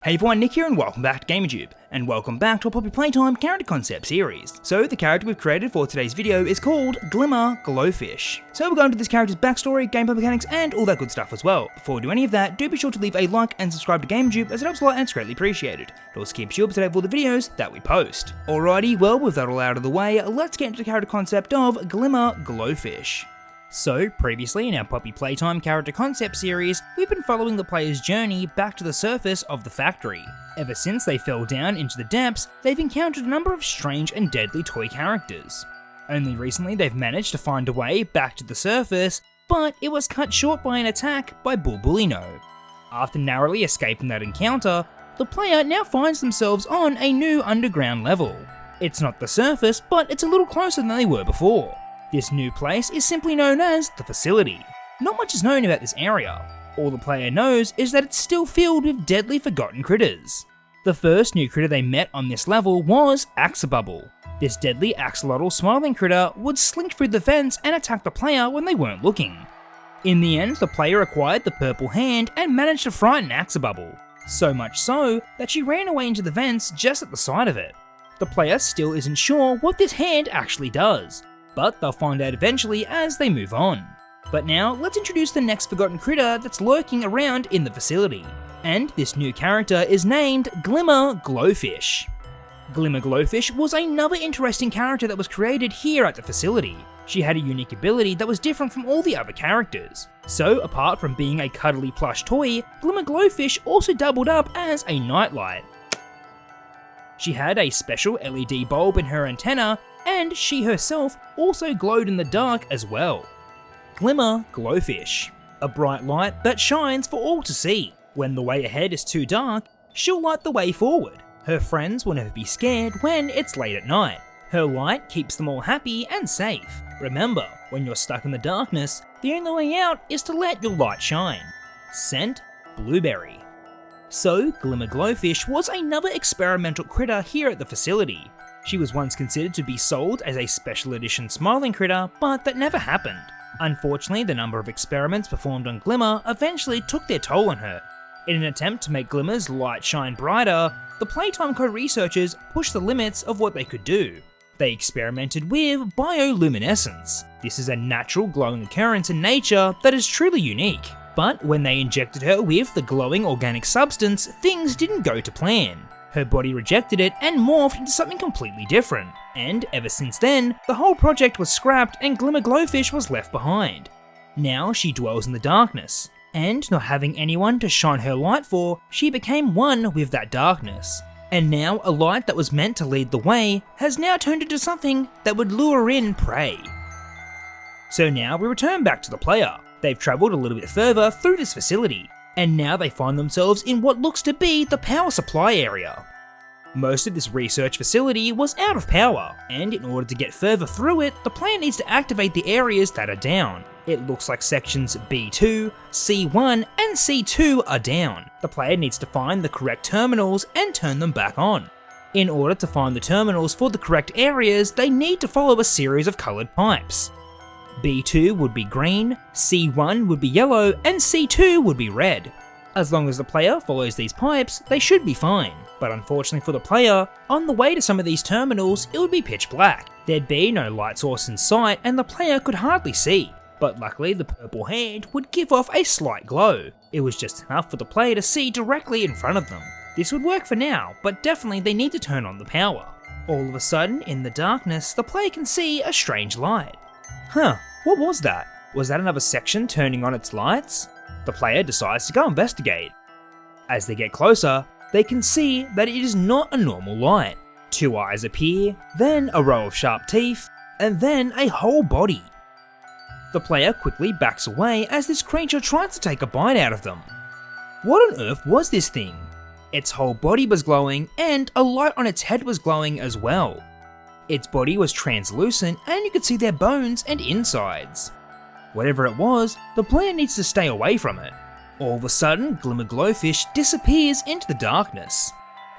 Hey everyone, Nick here and welcome back to Gamerjoob, and welcome back to our Poppy Playtime character concept series. So the character we've created for today's video is called Glimmer Glow Fish. So we're going to this character's backstory, gameplay mechanics, and all that good stuff as well. Before we do any of that, do be sure to leave a like and subscribe to Gamerjoob as it helps a lot and it's greatly appreciated. It also keeps you up to date with all the videos that we post. Alrighty, well with that all out of the way, let's get into the character concept of Glimmer Glow Fish. So, previously in our Poppy Playtime character concept series, we've been following the player's journey back to the surface of the factory. Ever since they fell down into the depths, they've encountered a number of strange and deadly toy characters. Only recently they've managed to find a way back to the surface, but it was cut short by an attack by Bulbulino. After narrowly escaping that encounter, the player now finds themselves on a new underground level. It's not the surface, but it's a little closer than they were before. This new place is simply known as the facility. Not much is known about this area. All the player knows is that it's still filled with deadly forgotten critters. The first new critter they met on this level was Axolotl. This deadly axolotl smiling critter would slink through the vents and attack the player when they weren't looking. In the end, the player acquired the purple hand and managed to frighten Axolotl. So much so that she ran away into the vents just at the sight of it. The player still isn't sure what this hand actually does, but they'll find out eventually as they move on. But now, let's introduce the next forgotten critter that's lurking around in the facility. And this new character is named Glimmer Glow Fish. Glimmer Glow Fish was another interesting character that was created here at the facility. She had a unique ability that was different from all the other characters. So, apart from being a cuddly plush toy, Glimmer Glow Fish also doubled up as a nightlight. She had a special LED bulb in her antenna, and she herself also glowed in the dark as well. Glimmer Glow Fish, a bright light that shines for all to see. When the way ahead is too dark, she'll light the way forward. Her friends will never be scared when it's late at night. Her light keeps them all happy and safe. Remember, when you're stuck in the darkness, the only way out is to let your light shine. Scent: blueberry. So, Glimmer Glow Fish was another experimental critter here at the facility. She was once considered to be sold as a special edition smiling critter, but that never happened. Unfortunately, the number of experiments performed on Glimmer eventually took their toll on her. In an attempt to make Glimmer's light shine brighter, the Playtime Co researchers pushed the limits of what they could do. They experimented with bioluminescence. This is a natural glowing occurrence in nature that is truly unique. But when they injected her with the glowing organic substance, things didn't go to plan. Her body rejected it and morphed into something completely different. And ever since then, the whole project was scrapped and Glimmer Glow Fish was left behind. Now she dwells in the darkness, and not having anyone to shine her light for, she became one with that darkness. And now a light that was meant to lead the way has now turned into something that would lure in prey. So now we return back to the player. They've travelled a little bit further through this facility, and now they find themselves in what looks to be the power supply area. Most of this research facility was out of power, and in order to get further through it, the player needs to activate the areas that are down. It looks like sections B2, C1, and C2 are down. The player needs to find the correct terminals and turn them back on. In order to find the terminals for the correct areas, they need to follow a series of coloured pipes. B2 would be green, C1 would be yellow, and C2 would be red. As long as the player follows these pipes, they should be fine. But unfortunately for the player, on the way to some of these terminals, it would be pitch black. There'd be no light source in sight and the player could hardly see. But luckily the purple hand would give off a slight glow. It was just enough for the player to see directly in front of them. This would work for now, but definitely they need to turn on the power. All of a sudden, in the darkness, the player can see a strange light. Huh, what was that? Was that another section turning on its lights? The player decides to go investigate. As they get closer, they can see that it is not a normal light. Two eyes appear, then a row of sharp teeth, and then a whole body. The player quickly backs away as this creature tries to take a bite out of them. What on earth was this thing? Its whole body was glowing, and a light on its head was glowing as well. Its body was translucent and you could see their bones and insides. Whatever it was, the player needs to stay away from it. All of a sudden, Glimmer Glow Fish disappears into the darkness,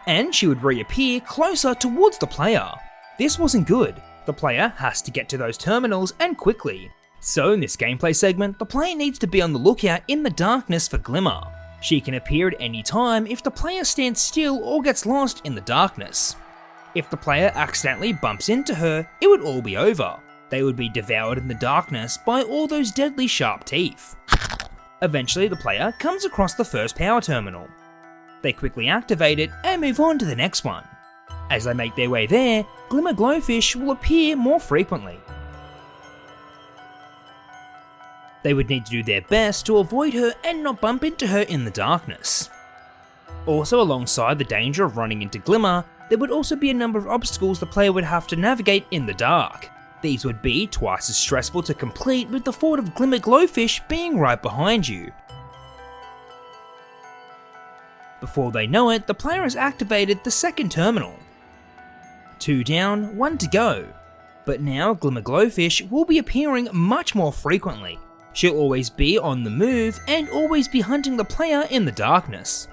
and she would reappear closer towards the player. This wasn't good. The player has to get to those terminals and quickly. So in this gameplay segment, the player needs to be on the lookout in the darkness for Glimmer. She can appear at any time if the player stands still or gets lost in the darkness. If the player accidentally bumps into her, it would all be over. They would be devoured in the darkness by all those deadly sharp teeth. Eventually the player comes across the first power terminal. They quickly activate it and move on to the next one. As they make their way there, Glimmer Glow Fish will appear more frequently. They would need to do their best to avoid her and not bump into her in the darkness. Also, alongside the danger of running into Glimmer, there would also be a number of obstacles the player would have to navigate in the dark. These would be twice as stressful to complete, with the thought of Glimmer Glow Fish being right behind you. Before they know it, the player has activated the second terminal. 2 down, 1 to go. But now Glimmer Glow Fish will be appearing much more frequently. She'll always be on the move and always be hunting the player in the darkness.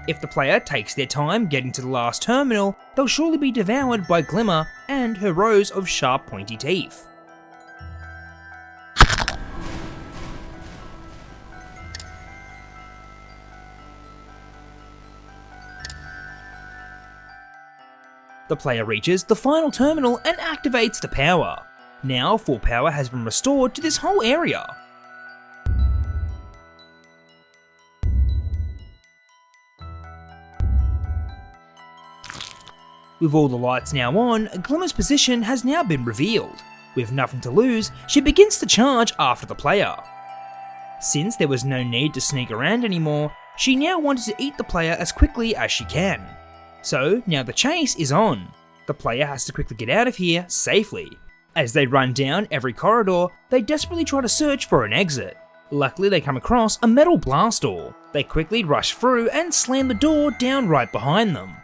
If the player takes their time getting to the last terminal, they'll surely be devoured by Glimmer and her rows of sharp pointy teeth. The player reaches the final terminal and activates the power. Now full power has been restored to this whole area. With all the lights now on, Glimmer's position has now been revealed. With nothing to lose, she begins to charge after the player. Since there was no need to sneak around anymore, she now wanted to eat the player as quickly as she can. So now the chase is on. The player has to quickly get out of here safely. As they run down every corridor, they desperately try to search for an exit. Luckily they come across a metal blast door. They quickly rush through and slam the door down right behind them.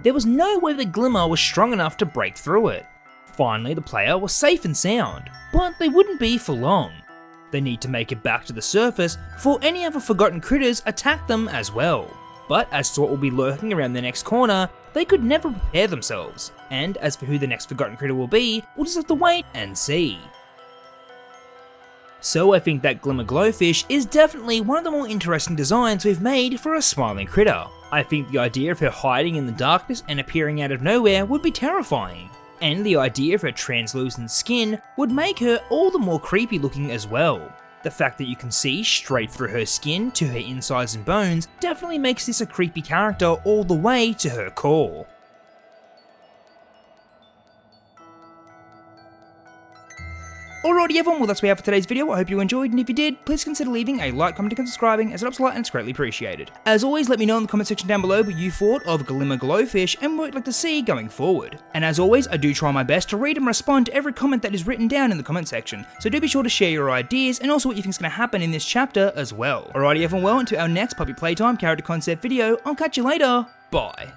There was no way that Glimmer was strong enough to break through it. Finally the player was safe and sound, but they wouldn't be for long. They need to make it back to the surface before any other forgotten critters attack them as well. But as to what will be lurking around the next corner, they could never prepare themselves, and as for who the next forgotten critter will be, we'll just have to wait and see. So I think that Glimmer Glow Fish is definitely one of the more interesting designs we've made for a smiling critter. I think the idea of her hiding in the darkness and appearing out of nowhere would be terrifying, and the idea of her translucent skin would make her all the more creepy looking as well. The fact that you can see straight through her skin to her insides and bones definitely makes this a creepy character all the way to her core. Alrighty everyone, well that's what we have for today's video. I hope you enjoyed, and if you did, please consider leaving a like, comment and subscribing, as it helps a lot and it's greatly appreciated. As always, let me know in the comment section down below what you thought of Glimmer Glow Fish and what you'd like to see going forward. And as always, I do try my best to read and respond to every comment that is written down in the comment section, so do be sure to share your ideas and also what you think is going to happen in this chapter as well. Alrighty everyone, well, until our next Poppy Playtime character concept video, I'll catch you later, bye.